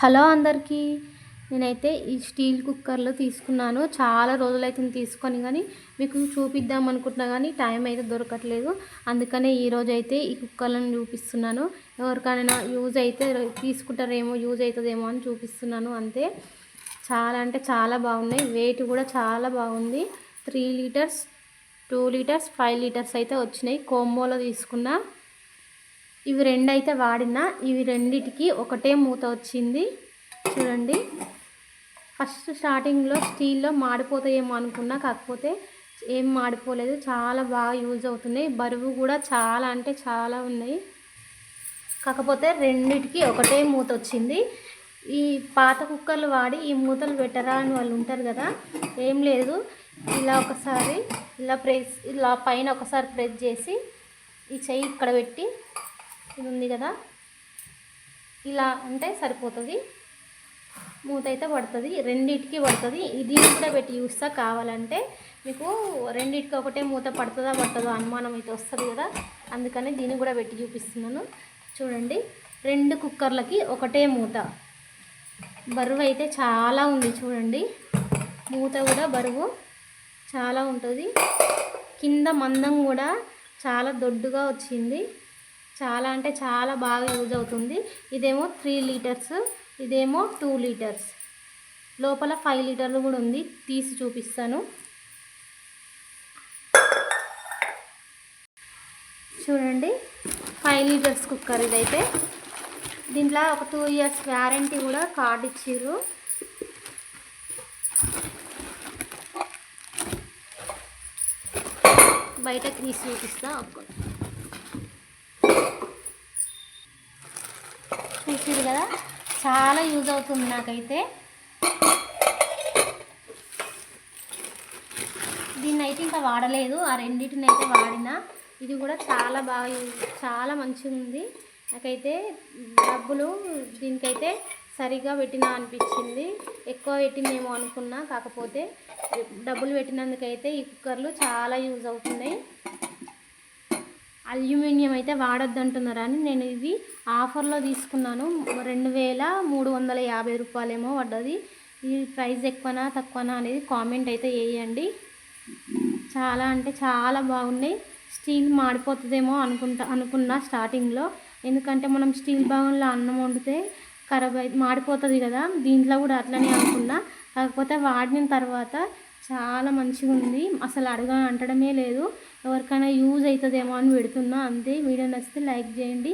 Hello అందరికీ, నేనైతే ఈ స్టీల్ కుక్కర్లో తీసుకున్నాను. చాలా రోజులైతే తీసుకొని కానీ మీకు చూపిద్దాం అనుకుంటున్నా కానీ టైం అయితే దొరకట్లేదు. అందుకనే ఈరోజు అయితే ఈ కుక్కర్లను చూపిస్తున్నాను. ఎవరికైనా యూజ్ అయితే తీసుకుంటారేమో, యూజ్ అవుతుందేమో అని చూపిస్తున్నాను అంతే. చాలా అంటే చాలా బాగున్నాయి. వెయిట్ కూడా చాలా బాగుంది. 3 లీటర్స్, 2 లీటర్స్, 5 లీటర్స్ అయితే వచ్చినాయి. కోంబోలో తీసుకున్నా. ఇవి రెండు అయితే వాడినా. ఇవి రెండిటికి ఒకటే మూత వచ్చింది. చూడండి, ఫస్ట్ స్టార్టింగ్లో స్టీల్లో మాడిపోతాయేమో అనుకున్నా, కాకపోతే ఏం మాడిపోలేదు. చాలా బాగా యూజ్ అవుతున్నాయి. బరువు కూడా చాలా అంటే చాలా ఉన్నాయి. కాకపోతే రెండిటికి ఒకటే మూత వచ్చింది. ఈ పాత కుక్కర్లు వాడి ఈ మూతలు పెట్టరా అని వాళ్ళు ఉంటారు కదా, ఏం లేదు. ఇలా ఒకసారి ఇలా పైన ఒకసారి ప్రెస్ చేసి ఈ చెయ్యి ఇక్కడ పెట్టి, ఇది ఉంది కదా, ఇలా అంటే సరిపోతుంది. మూత అయితే పడుతుంది, రెండింటికి పడుతుంది. దీన్ని కూడా పెట్టి చూస్తా కావాలంటే. మీకు రెండింటికి ఒకటే మూత పడుతుందా పడుతుందో అనుమానం అయితే వస్తుంది కదా, అందుకని దీన్ని కూడా పెట్టి చూపిస్తున్నాను. చూడండి, 2 కుక్కర్లకి ఒకటే మూత. బరువు అయితే చాలా ఉంది. చూడండి, మూత కూడా బరువు చాలా ఉంటుంది. కింద మందం కూడా చాలా దొడ్డుగా వచ్చింది. చాలా అంటే చాలా బాగా యూజ్ అవుతుంది. ఇదేమో 3 లీటర్స్, ఇదేమో 2 లీటర్స్. లోపల 5 లీటర్లు కూడా ఉంది, తీసి చూపిస్తాను. చూడండి, 5 లీటర్స్ కుక్కర్ ఇదైతే. దీంట్లో ఒక 2 ఇయర్స్ వ్యారంటీ కూడా కార్డు ఇచ్చిర్రు. బయటకు తీసి చూపిస్తా. చూసిరు కదా, చాలా యూజ్ అవుతుంది నాకైతే. దీన్ని అయితే ఇంకా వాడలేదు, ఆ రెండింటిని అయితే వాడినా. ఇది కూడా చాలా బాగా చాలా మంచిగా ఉంది. నాకైతే డబ్బులు దీనికైతే సరిగా పెట్టినా అనిపించింది. ఎక్కువ పెట్టిందేమో అనుకున్నా, కాకపోతే డబ్బులు పెట్టినందుకైతే ఈ కుక్కర్లు చాలా యూజ్ అవుతున్నాయి. అల్యూమినియం అయితే వాడొద్దు అంటున్నారని నేను ఇది ఆఫర్లో తీసుకున్నాను. 2350 రూపాయలేమో పడ్డది. ఈ ప్రైస్ ఎక్కువనా తక్కువనా అనేది కామెంట్ అయితే వేయండి. చాలా అంటే చాలా బాగున్నాయి. స్టీల్ మాడిపోతుందేమో అనుకున్నా స్టార్టింగ్లో, ఎందుకంటే మనం స్టీల్ బౌల్లో అన్నం వండితే ఖరాబ్ మాడిపోతుంది కదా. దీంట్లో కూడా అట్లనే అనుకున్నా, కాకపోతే వాడిన తర్వాత చాలా మంచిగా ఉంది. అసలు అంటడమే లేదు. ఎవరికైనా యూజ్ అవుతుందేమో అని పెడుతున్నా అంతే. వీడియో నచ్చితే లైక్ చేయండి.